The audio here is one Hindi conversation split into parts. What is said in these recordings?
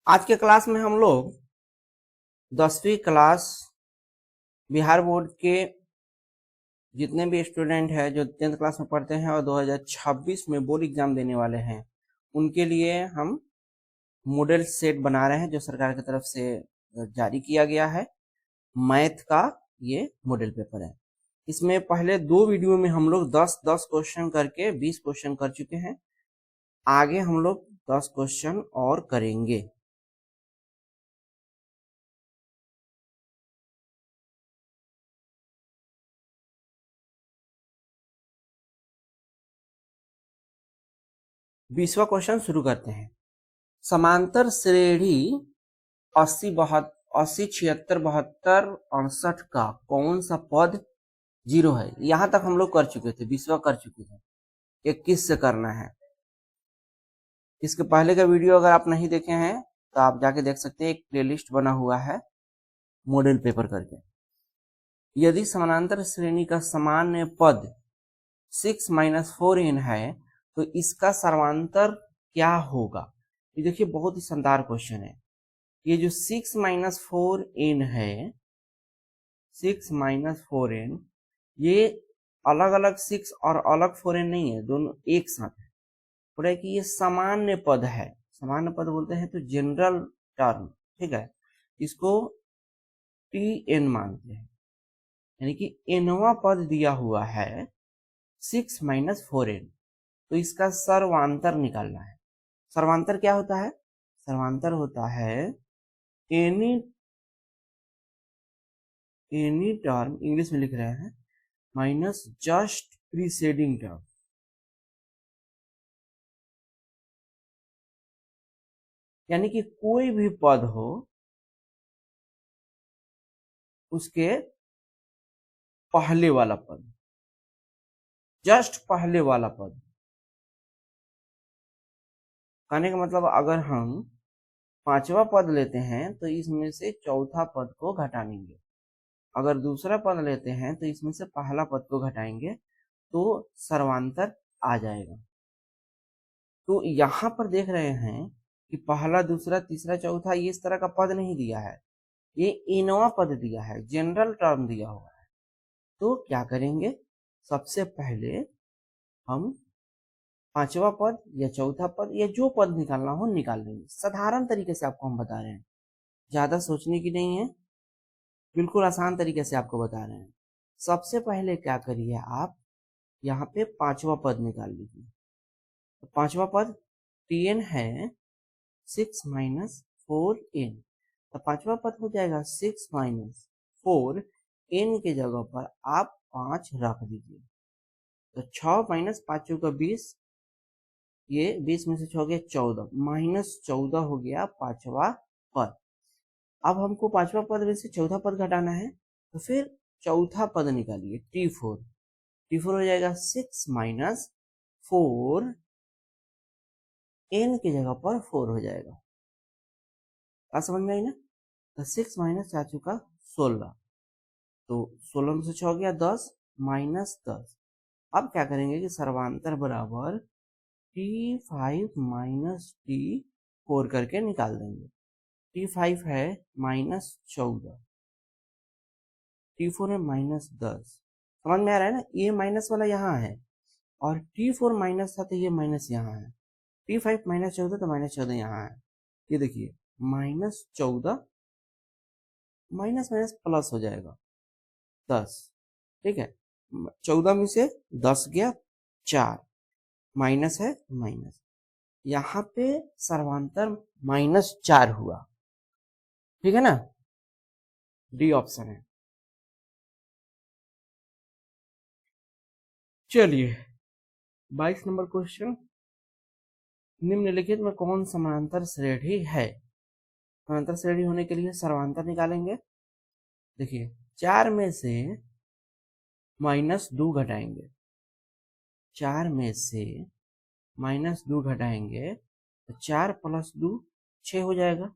आज के क्लास में हम लोग 10वीं क्लास बिहार बोर्ड के जितने भी स्टूडेंट हैं जो 10th क्लास में पढ़ते हैं और 2026 में बोर्ड एग्जाम देने वाले हैं, उनके लिए हम मॉडल सेट बना रहे हैं जो सरकार की तरफ से जारी किया गया है। मैथ का ये मॉडल पेपर है। इसमें पहले 2 वीडियो में हम लोग 10-10 क्वेश्चन करके 20 क्वेश्चन कर चुके हैं। आगे हम लोग 10 क्वेश्चन और करेंगे। बीसवा क्वेश्चन शुरू करते हैं। समांतर श्रेणी 80 76 72 68 का कौन सा पद 0 है। यहां तक हम लोग कर चुके थे, 20वां कर चुके थे। 21 से करना है। इसके पहले का वीडियो अगर आप नहीं देखे हैं तो आप जाके देख सकते हैं। एक प्लेलिस्ट बना हुआ है मॉडल पेपर करके। यदि समानांतर श्रेणी का सामान्य पद 6-4n है तो इसका सर्वांतर क्या होगा। ये देखिए बहुत ही शानदार क्वेश्चन है। ये जो 6-4n है, 6-4n, ये अलग अलग 6 और अलग 4n नहीं है, दोनों एक साथ है। बोला कि ये सामान्य पद है। सामान्य पद बोलते हैं तो जनरल टर्म, ठीक है। इसको tn मानते हैं, यानी कि nवां पद दिया हुआ है 6-4n, तो इसका सर्वांतर निकालना है। सर्वांतर क्या होता है? सर्वांतर होता है एनी टर्म, इंग्लिश में लिख रहे हैं, माइनस जस्ट प्रीसीडिंग टर्म। यानी कि कोई भी पद हो उसके पहले वाला पद, जस्ट पहले वाला पद। कहने का मतलब अगर हम 5वां पद लेते हैं तो इसमें से चौथा पद को घटाएंगे। अगर दूसरा पद लेते हैं तो इसमें से पहला पद को घटाएंगे तो सर्वांतर आ जाएगा। तो यहां पर देख रहे हैं कि पहला, दूसरा, तीसरा, चौथा ये इस तरह का पद नहीं दिया है, ये इनोवा पद दिया है, जनरल टर्म दिया हुआ है। तो क्या करेंगे, सबसे पहले हम 5वां पद या चौथा पद या जो पद निकालना हो निकाल लेंगे। साधारण तरीके से आपको हम बता रहे हैं, ज्यादा सोचने की नहीं है, बिल्कुल आसान तरीके से आपको बता रहे हैं। सबसे पहले क्या करिए, आप यहाँ पे 5वां पद निकाल लीजिए। तो 5वां पद tn है 6-4n, तो 5वां पद हो जाएगा 6-4n के जगह पर आप 5 रख दीजिए। तो 6 - 5 = 20, ये 20 में से 6 गया 14, -14 हो गया 5वां पद। अब हमको 5वां पद में से चौथा पद घटाना है, तो फिर चौथा पद निकालिए t4। t4 हो जाएगा 6-4, n की जगह पर 4 हो जाएगा। क्या समझ में आई ना। तो 6 - 4 = 16, तो 16 में से 6 गया 10, -10। अब क्या करेंगे कि सर्वांतर बराबर t5 - t4 करके निकाल देंगे। t5 है -14, t4 है -10। समझ में आ रहा है ना। ये माइनस वाला यहाँ है और t4 माइनस था तो ये माइनस यहाँ है। t5 -14 तो -14 यहाँ है। ये देखिए -14, माइनस माइनस प्लस हो जाएगा 10, ठीक है। 14 में से 10 गया 4, माइनस है माइनस, यहाँ पे सर्वांतर -4 हुआ, ठीक है ना। डी ऑप्शन है। चलिए 22 नंबर क्वेश्चन, निम्नलिखित में कौन समांतर श्रेणी है। समांतर श्रेणी होने के लिए सर्वांतर निकालेंगे। देखिए 4 में से -2 घटाएंगे, 4 में से -2 घटाएंगे तो 4 + 2 6 हो जाएगा।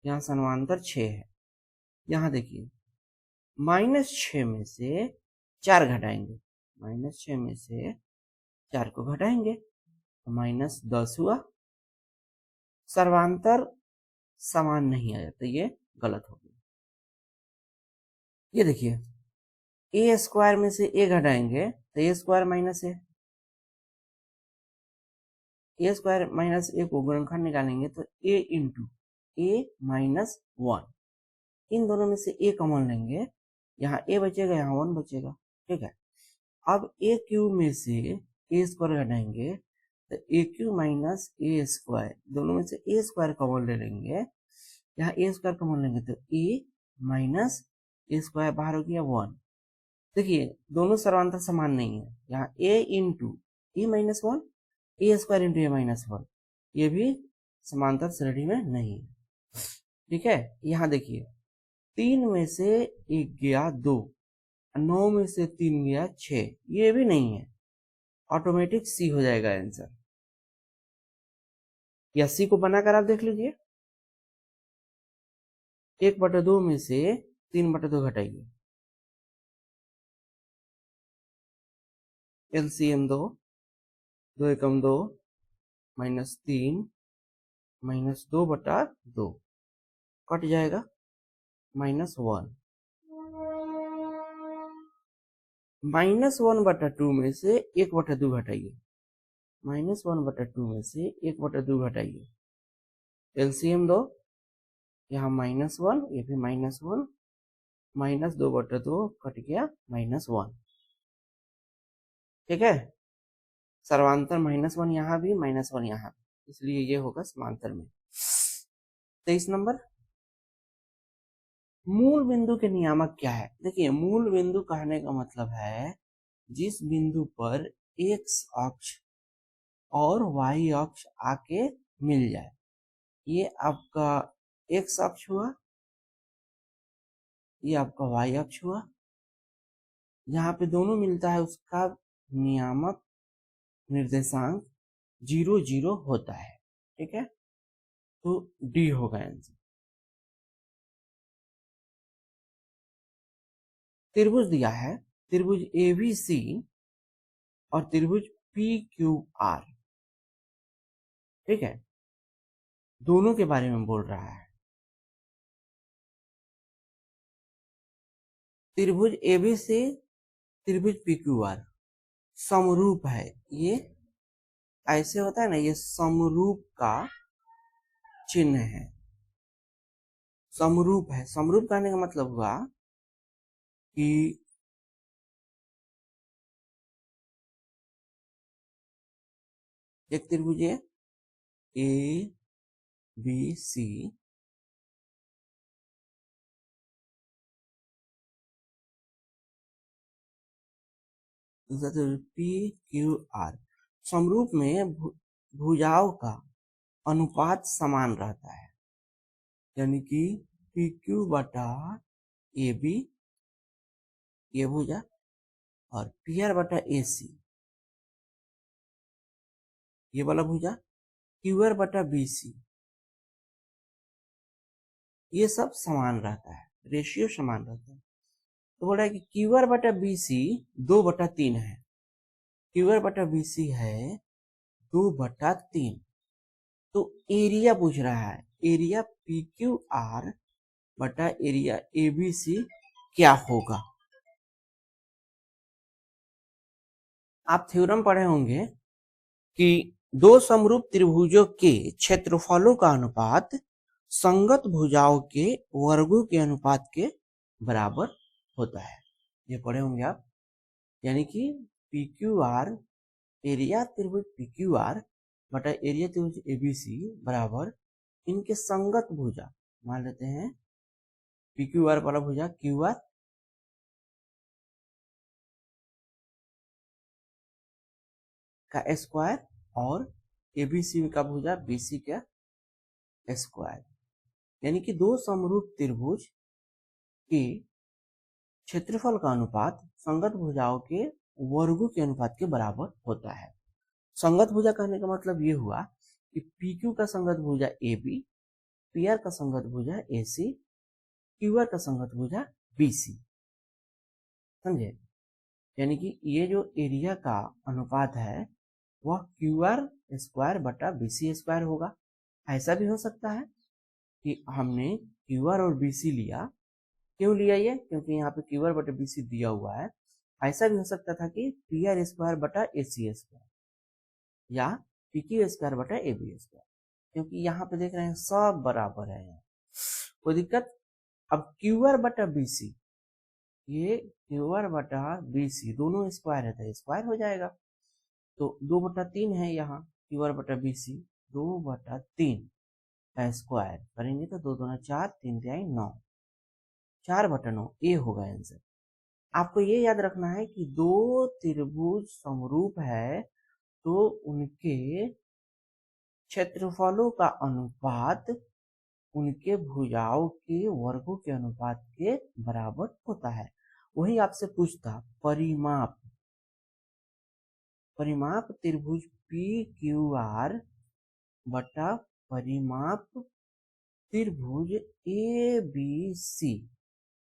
यहाँ समांतर 6 है। यहाँ देखिए -6 में से 4 घटाएंगे, -6 में से 4 को घटाएंगे तो -10 हुआ। सर्वांतर समान नहीं आया, तो ये गलत हो गया। ये देखिए, ए स्क्वायर में से ए घटाएंगे तो ए स्क्वायर माइनस ए स्क्वायर माइनस ए को गुणनखंड निकालेंगे तो ए इंटू ए माइनस 1, इन दोनों में से ए कॉमन लेंगे, यहाँ ए बचेगा, यहाँ 1 बचेगा। ठीक है, अब ए क्यूब में से ए स्क्वायर घटाएंगे तो ए क्यूब माइनस ए स्क्वायर, दोनों में से ए स्क्वायर कॉमन ले लेंगे, यहाँ ए स्क्वायर कॉमन लेंगे तो ए माइनस ए स्क्वायर बाहर हो गया 1। देखिए दोनों सर्वांतर समान नहीं है, यहाँ ए इंटू ए माइनस 1, ए स्क्वायर इंटू ए माइनस 1, ये भी समांतर श्रेणी में नहीं है। ठीक है, यहाँ देखिए 3 में से 1 गया 2, 9 में से 3 गया 6, ये भी नहीं है, ऑटोमेटिक सी हो जाएगा आंसर। या सी को बनाकर आप देख लीजिए, 1/2 में से 3/2 घटाइए, एलसीएम 2, 2 एकम 2, -3 -2/2 कट जाएगा, -1। -1/2 में से 1/2 घटाइए, -1/2 में से 1/2 घटाइए, एलसीएम 2, यहाँ -1, ये भी -1, -2/2 कट गया, -1। ठीक है, सर्वांतर -1 यहाँ भी, -1 यहाँ भी, इसलिए ये होगा समांतर में। 23 नंबर, मूल बिंदु के नियामक क्या है? देखिए मूल बिंदु कहने का मतलब है जिस बिंदु पर x अक्ष और y अक्ष आके मिल जाए। ये आपका x अक्ष हुआ, ये आपका y अक्ष हुआ, यहाँ पे दोनों मिलता है उसका नियामक निर्देशांक 0 0 होता है। ठीक है, तो डी होगा आंसर। त्रिभुज दिया है, त्रिभुज एबीसी और त्रिभुज पीक्यूआर। ठीक है, दोनों के बारे में बोल रहा है। त्रिभुज एबीसी त्रिभुज पीक्यूआर समरूप है, ये ऐसे होता है ना, ये समरूप का चिन्ह है, समरूप है। समरूप कहने का मतलब हुआ कि एक त्रिभुज है ए बी सी, दूसरा त्रिभुज पी क्यू आर। समरूप में भुजाओं का अनुपात समान रहता है, यानी कि पी क्यू बटा ए बी ये भुजा और पी आर बटा ए सी ये वाला भुजा, क्यू आर बटा बी सी, ये सब समान रहता है, रेशियो समान रहता है। तो बोल रहा है कि क्यू आर बटा बी सी 2/3 है, क्यू आर बटा बी सी है 2/3। तो एरिया पूछ रहा है, एरिया पी क्यू आर बटा एरिया ए बी सी क्या होगा? आप थ्योरम पढ़े होंगे कि दो समरूप त्रिभुजों के क्षेत्रफलों का अनुपात संगत भुजाओं के वर्गों के अनुपात के बराबर होता है, ये पढ़े होंगे आप। यानी कि पी क्यू आर, एरिया त्रिभुज पी क्यू आर बटा एरिया त्रिभुज एबीसी बराबर इनके संगत भुजा, मान लेते हैं पी क्यू आर वाला भुजा क्यू आर का स्क्वायर और एबीसी का भुजा बीसी का स्क्वायर, यानी कि दो समरूप त्रिभुज के क्षेत्रफल का अनुपात संगत भुजाओं के वर्गों के अनुपात के बराबर होता है। संगत भुजा कहने का मतलब ये हुआ कि PQ का संगत भुजा AB, PR का संगत भुजा AC, QR का संगत भुजा BC। समझे? यानी कि ये जो एरिया का अनुपात है वह QR स्क्वायर बटा BC स्क्वायर होगा। ऐसा भी हो सकता है कि हमने क्यू आर और बी सी लिया। क्यों लिया ये? क्योंकि यहाँ पे क्यू आर बटा बी सी दिया हुआ है। ऐसा भी हो सकता था कि पी आर स्क्वायर बटा ए सी स्क्वायर या पी क्यू स्क्वायर बटा ए बी स्क्वायर, क्योंकि यहाँ पे देख रहे हैं सब बराबर है यहाँ, कोई दिक्कत। अब क्यू आर बटा बी सी, ये क्यू आर बटा बी सी दोनों स्क्वायर है तो स्क्वायर हो जाएगा। तो 2/3 है यहाँ क्यू आर बटा बी सी, 2/3 का स्क्वायर करेंगे तो 2 दूना 4, 3 तिहाई 9, 4/9 ये होगा आंसर। आपको ये याद रखना है कि दो त्रिभुज समरूप है तो उनके क्षेत्रफलों का अनुपात उनके भुजाओं के वर्गों के अनुपात के बराबर होता है। वही आपसे पूछता परिमाप, परिमाप त्रिभुज पी क्यू आर बटा परिमाप त्रिभुज ए बी सी,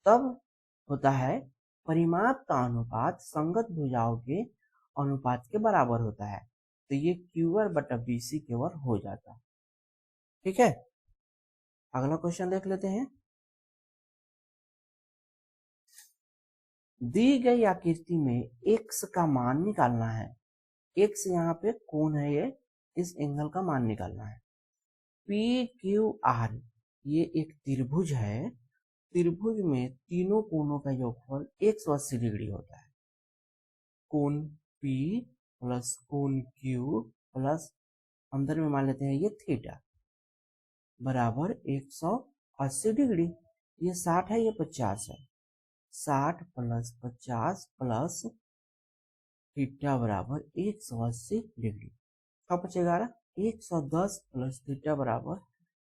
तब होता है परिमाप का अनुपात संगत भुजाओं के अनुपात के बराबर होता है। तो ये क्यू आर बटा बी सी केवल हो जाता। ठीक है, अगला क्वेश्चन देख लेते हैं। दी गई आकृति में x का मान निकालना है। x यहाँ पे कोण है, ये इस एंगल का मान निकालना है। पी क्यू आर ये एक त्रिभुज है, त्रिभुज में तीनों कोणों का योगफल 180 डिग्री होता है। कोण P प्लस कोण Q प्लस अंदर में मान लेते हैं ये थीटा बराबर 180 डिग्री। ये 60 है, ये 50 है। 60 प्लस 50 प्लस थीटा बराबर 180 डिग्री। क्या बचेगा? 110 प्लस थीटा बराबर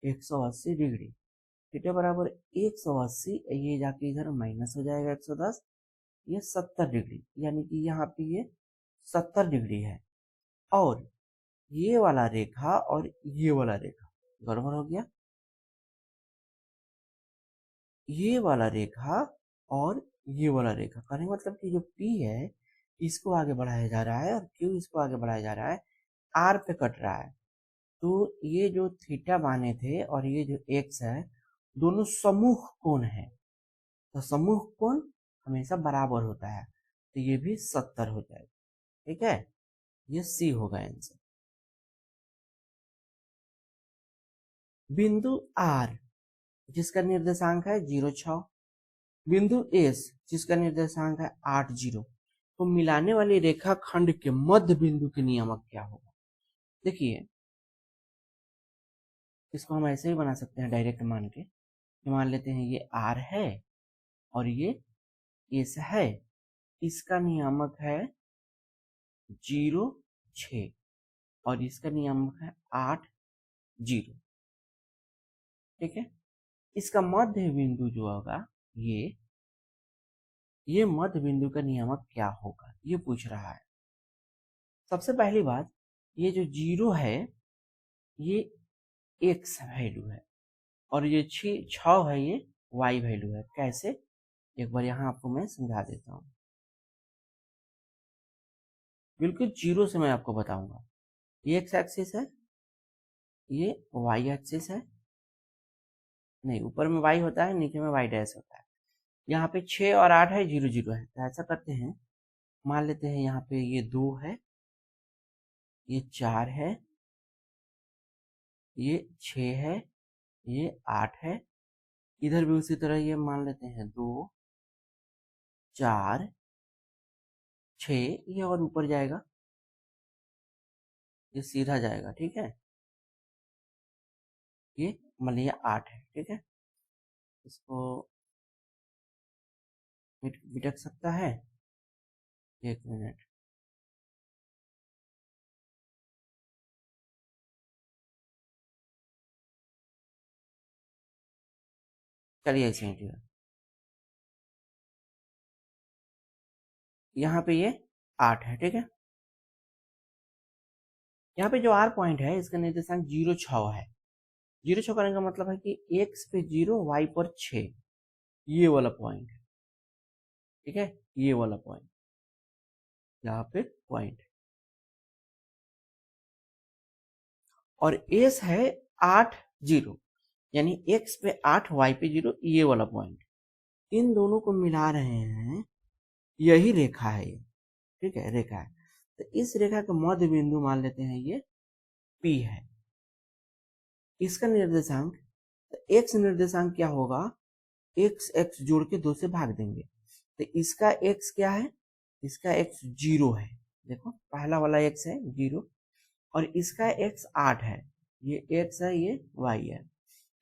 180 डिग्री। थीटा बराबर 180, ये जाके इधर माइनस हो जाएगा 110, ये 70 डिग्री, यानी कि यहाँ पे ये 70 डिग्री है। और ये वाला रेखा और ये वाला रेखा गड़बड़ हो गया। ये वाला रेखा और ये वाला रेखा कहने मतलब कि जो P है इसको आगे बढ़ाया जा रहा है और Q इसको आगे बढ़ाया जा रहा है, R पे कट रहा है। तो ये जो थीटा माने थे और ये जो x है दोनों समूह कोण है, तो समूह कोण हमेशा बराबर होता है, तो ये भी 70 हो जाएगा। ठीक है, ये सी होगा आंसर। बिंदु R जिसका निर्देशांक है 0,6, बिंदु S जिसका निर्देशांक है 8,0, तो मिलाने वाली रेखा खंड के मध्य बिंदु के नियामक क्या होगा? देखिए, इसको हम ऐसे ही बना सकते हैं डायरेक्ट मान के, मान लेते हैं ये R है और ये S है, इसका नियामक है 0,6 और इसका नियामक है 8,0। ठीक है, इसका मध्य बिंदु जो होगा ये मध्य बिंदु का नियामक क्या होगा ये पूछ रहा है। सबसे पहली बात, ये जो 0 है ये x वैल्यू है और ये 6 है ये y वैल्यू है। कैसे? एक बार यहाँ आपको मैं समझा देता हूँ, बिल्कुल 0 से मैं आपको बताऊंगा। ये x एक्सिस है, ये y एक्सिस है, नहीं ऊपर में y होता है, नीचे में y डैश होता है। यहाँ पे 6 और 8 है, 0 0 है। तो ऐसा करते हैं, मान लेते हैं यहाँ पे ये 2 है, ये 4 है, ये 6 है, ये 8 है। इधर भी उसी तरह ये मान लेते हैं 2 4 6, ये और ऊपर जाएगा, ये सीधा जाएगा। ठीक है, ये मान लिया 8 है। ठीक है, इसको बिटक सकता है, 1 मिनट। चलिए ऐसे ही यहाँ पे ये 8 है। ठीक है, यहाँ पे जो R पॉइंट है इसका निर्देशांक 0,6 है। 0,6 करने का मतलब है कि x पे 0, y पर 6, ये वाला पॉइंट है। ठीक है, ये वाला पॉइंट यहाँ पे पॉइंट, और S है 8,0, यानी x पे 8 y पे 0, ये वाला पॉइंट, इन दोनों को मिला रहे हैं, यही रेखा है ये, ठीक है, रेखा है। तो इस रेखा का मध्य बिंदु मान लेते हैं ये P है। इसका निर्देशांक, x निर्देशांक क्या होगा, x जोड़ के 2 से भाग देंगे, तो इसका x क्या है, इसका x 0 है, देखो पहला वाला x है 0, और इसका x 8 है, ये x है, ये y है।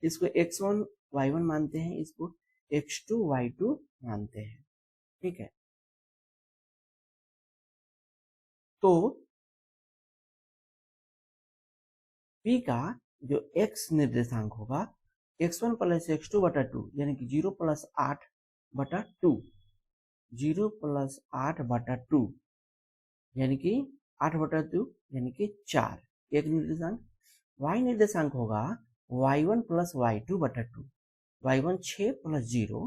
इसको x1 y1 मानते हैं, इसको x2 y2 मानते हैं, ठीक है। तो P का जो x निर्देशांक होगा x1 प्लस x2 बटा 2, यानी कि 0 प्लस 8 बटा 2, 0 प्लस 8 बटा 2, यानी कि 8 बटा 2 यानी कि 4, एक निर्देशांक। y निर्देशांक होगा y1 प्लस y2 बटा 2, y1 6 प्लस 0,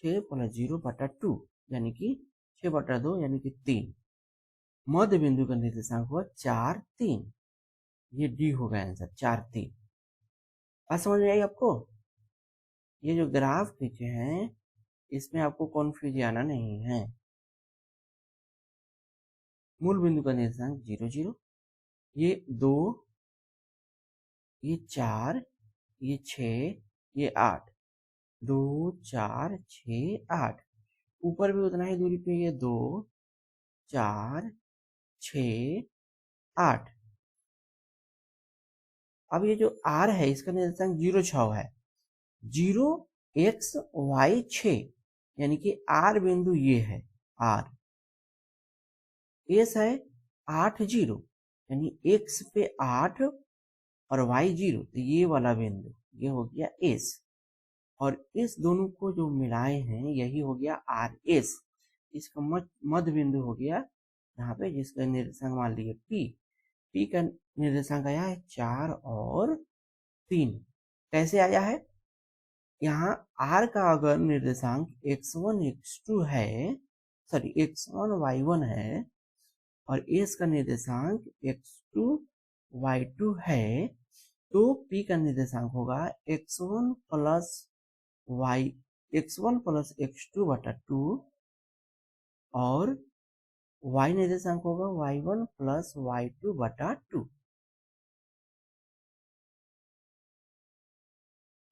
6 प्लस 0 बटा 2, यानी कि 6 बटा 2 यानी कि 3। मध्य बिंदु का निर्देशांक हुआ 4 3, ये डी होगा आंसर, 4 3। बात समझ में आई आपको? ये जो ग्राफ खींचे हैं इसमें आपको कन्फ्यूज आना नहीं है। मूल बिंदु का निर्देशांक 0 0, ये 2, ये 4, ये 6, ये 8, 2 4 6 8, ऊपर भी उतना ही दूरी पे ये 2 4 6 8। अब ये जो r है इसका निर्देशांक 0 6 है, 0 x y 6, यानी कि r बिंदु ये है r, s है 8 0, यानी x पे 8 और y 0, तो ये वाला बिंदु ये हो गया s, और इस दोनों को जो मिलाए हैं यही हो गया आर एस। इसका मध्य बिंदु हो गया यहाँ पे, जिसका निर्देशांक मान लिया P। P का निर्देशांक आया है 4 और 3। कैसे आया है, यहाँ R का अगर निर्देशांक x1 x2 है, सॉरी x1 y1 है, और S का निर्देशांक x2 y2 है, तो P का निर्देशांक होगा x1 plus x1 plus x2 बटा 2, और y निर्देशांक होगा y1 प्लस y2 बटा 2।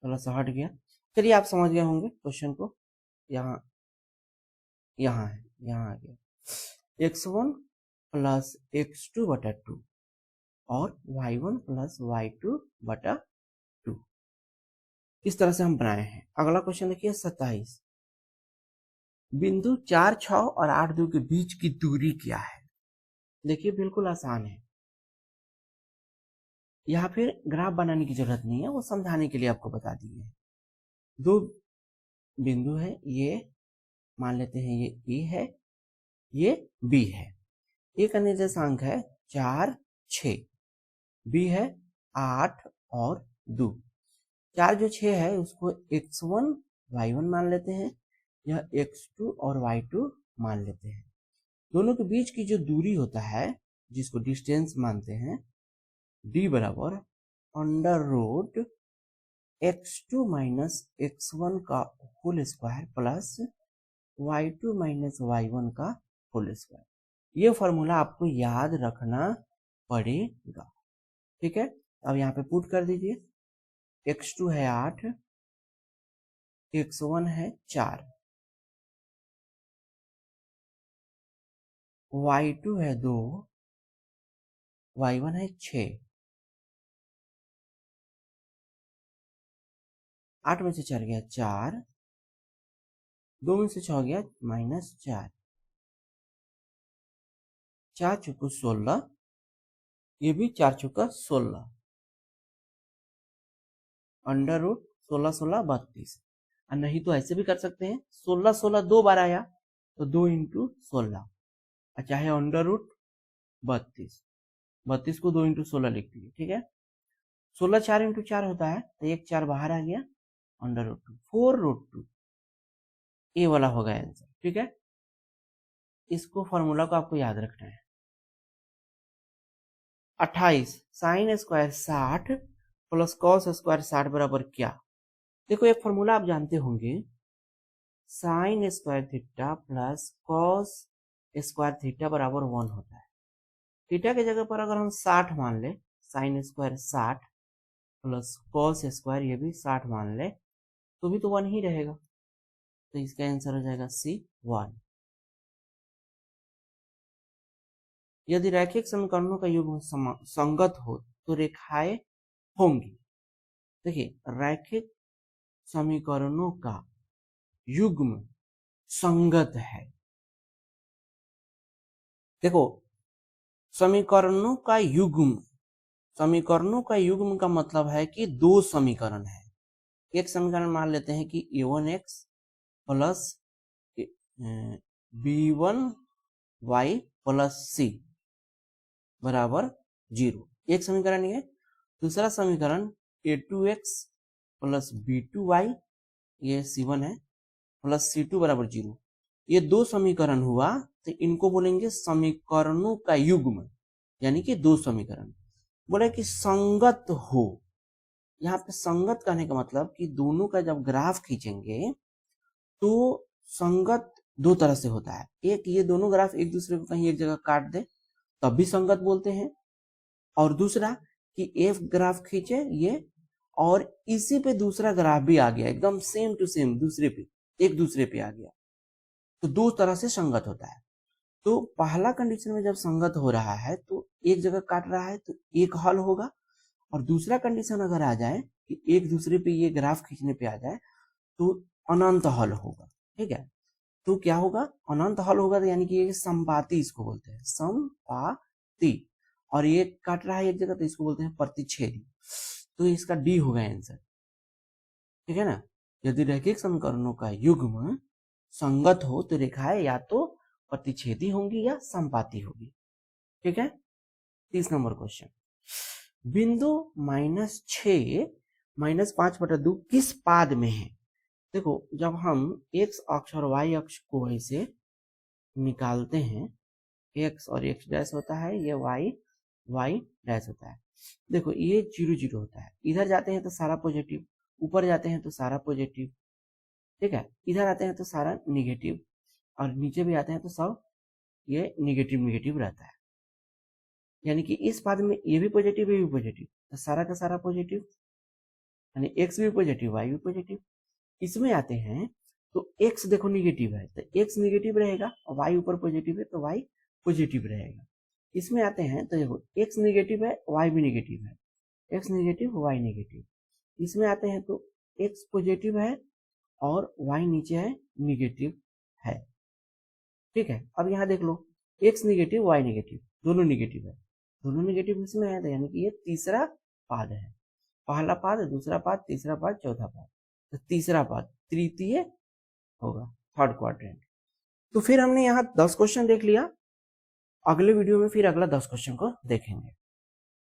थोड़ा सा हट गया, चलिए आप समझ गए होंगे क्वेश्चन को। यहाँ यहाँ है, यहाँ आ गया x1 प्लस x2 बटा 2 और y1 प्लस y2 बटा 2, इस तरह से हम बनाए हैं। अगला क्वेश्चन देखिए 27, बिंदु 4 6 और 8 2 के बीच की दूरी क्या है। देखिए बिल्कुल आसान है, यहाँ फिर ग्राफ बनाने की जरूरत नहीं है, वो समझाने के लिए आपको बता दिए हैं। दो बिंदु है, ये मान लेते हैं ये ए है, ये बी है। ए का निर्देशांक है 4 6, बी है 8 और 2। 4 जो 6 है उसको x1 y1 मान लेते हैं, यह x2 और y2 मान लेते हैं। दोनों के बीच की जो दूरी होता है जिसको डिस्टेंस मानते हैं, d बराबर under root x2 minus x1 का whole square plus y2 minus y1 का होल स्क्वायर। ये फॉर्मूला आपको याद रखना पड़ेगा, ठीक है। अब यहाँ पे पुट कर दीजिए, x2 है 8, x1 है 4, y2 है 2, y1 है 6। 8 में से 4 गया 4, 2 में से 6 गया माइनस 4, 4 चौको 16, ये भी 4 चौका 16, अंडर रूट 16 16 32। और नहीं तो ऐसे भी कर सकते हैं, 16 16 2 बार आया तो 2 इंटू 16, चाहे अंडर रूट 32, 32 को 2 इंटू 16 लिख दिए, ठीक है। 16 4 इंटू 4 होता है, तो एक 4 बाहर आ गया, अंडर रूट 2 4 रूट 2, ये वाला होगा आंसर, ठीक है। इसको फॉर्मूला को आपको याद रखना है। 28 sine square 60 plus cos square 60 बराबर क्या? देखो एक फॉर्मूला आप जानते होंगे, sine square theta plus cos square theta बराबर 1 होता है। थीटा की जगह पर अगर हम 60 मान ले, sine square 60 plus cos square ये भी 60 मान ले, तो भी तो 1 ही रहेगा। तो इसका आंसर हो जाएगा C1। यदि रैखिक समीकरणों का युग्म संगत हो तो रेखाएं होंगी। देखिए रैखिक समीकरणों का युग्म संगत है। देखो समीकरणों का युग्म का मतलब है कि दो समीकरण है। एक समीकरण मान लेते हैं कि a1x plus b1y plus c बराबर 0, एक समीकरण ये। दूसरा समीकरण a2x प्लस b2y ये c1 है प्लस c2 बराबर 0। ये दो समीकरण हुआ, तो इनको बोलेंगे समीकरणों का युग्म, यानी कि दो समीकरण। बोले कि संगत हो, यहाँ पे संगत कहने का मतलब कि दोनों का जब ग्राफ खींचेंगे तो संगत दो तरह से होता है। एक, ये दोनों ग्राफ एक दूसरे को कहीं एक जगह काट दे तब भी संगत बोलते हैं, और दूसरा कि एक ग्राफ खींचे ये और इसी पे दूसरा ग्राफ भी आ गया, एकदम सेम टू सेम दूसरे पे एक दूसरे पे आ गया, तो दो तरह से संगत होता है। तो पहला कंडीशन में जब संगत हो रहा है तो एक जगह काट रहा है तो एक हल होगा, और दूसरा कंडीशन अगर आ जाए कि एक दूसरे पे ये ग्राफ खींचने पे आ जाए तो अनंत हल होगा। ठीक है, तो क्या होगा, अनंत हल होगा, तो यानी कि ये संपाती इसको बोलते हैं, संपाती। और ये काट रहा है एक जगह तो इसको बोलते हैं प्रतिच्छेदी। तो इसका डी होगा आंसर। ठीक है ना। यदि रैखिक समीकरणों का युग्म संगत हो तो रेखाएं या तो प्रतिच्छेदी होंगी या संपाती होगी। ठीक है। 30 नंबर क्वेश्चन, बिंदु -6 -5/2 किस पाद में है? देखो जब हम x अक्ष और y अक्ष को ऐसे निकालते हैं, x और x डैश होता है, ये y डैश होता है। देखो ये 0 0 होता है, इधर जाते हैं तो सारा पॉजिटिव, ऊपर जाते हैं तो सारा पॉजिटिव। ठीक है, इधर आते हैं तो सारा निगेटिव, और नीचे भी आते हैं तो सब ये निगेटिव रहता है। यानी कि इस पाद में ये भी पॉजिटिव, ये भी पॉजिटिव, तो सारा का सारा पॉजिटिव, यानी x भी पॉजिटिव y भी पॉजिटिव। इसमें आते हैं तो x देखो निगेटिव है तो x निगेटिव रहेगा, और y ऊपर पॉजिटिव है तो y पॉजिटिव रहेगा। इसमें आते हैं तो देखो x निगेटिव है, y भी निगेटिव है, x निगेटिव y निगेटिव। इसमें आते हैं तो x पॉजिटिव है और y नीचे है निगेटिव है। ठीक है, अब यहाँ देख लो x निगेटिव y निगेटिव, दोनों निगेटिव है, दोनों निगेटिव इसमें है, तो यानी कि ये तीसरा पाद है। पहला पाद, दूसरा पाद, तीसरा पाद, चौथा पाद, तो तीसरा पाद तृतीय होगा, थर्ड क्वाड्रेंट। तो फिर हमने यहाँ 10 क्वेश्चन देख लिया। अगले वीडियो में फिर अगला 10 क्वेश्चन को देखेंगे।